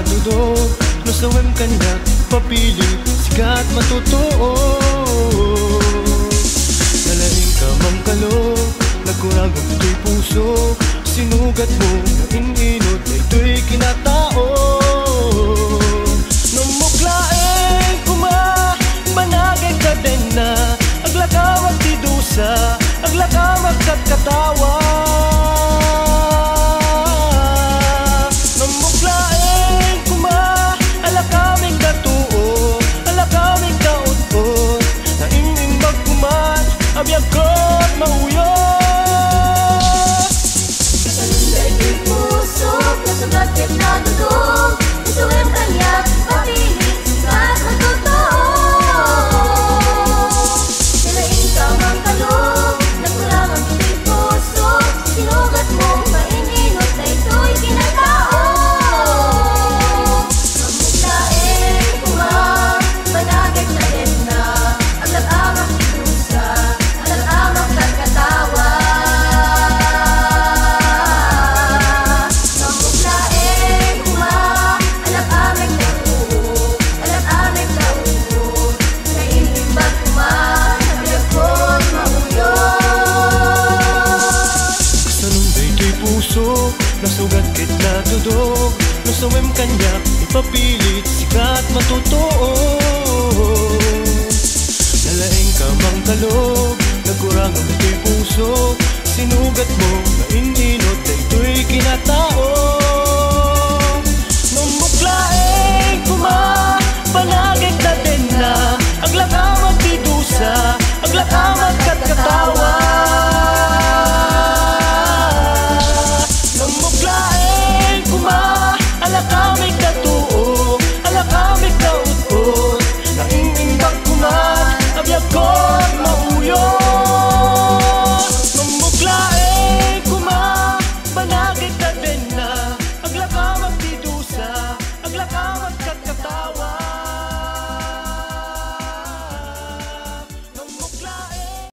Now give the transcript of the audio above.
nadudog, nasawem kanya papili, sikat matutuo. Nalaing ka mang kalog, nagkurang ang ito'y puso, sinugat mo na ininot na ito'y kinatao. Namuglaeng kuma, managay ka din na, aglakaw at tidusa, aglakaw at katkatawa. Namuglaeng kuma, alakaming katuo, alakaming kaut-ut, na ining magkuman, abiyag ko't mauyo. Bakit nadudog, isuwem kanya papilit, sikat matutuo. Nalaing ka mang kalog, nagkurang ang ito'y puso, sinugat mong maininot na ito'y kinatao. Namuglaeng kumang, managay na din na, aglag-amang tinusa, aglag-amang kagkatawa. Nasugat kit natudog, nasawem kanya ipapilit, sikat matutuo. Nalaing ka mang kalog, nagkurang ang ito'y puso, sinugat mo na ininot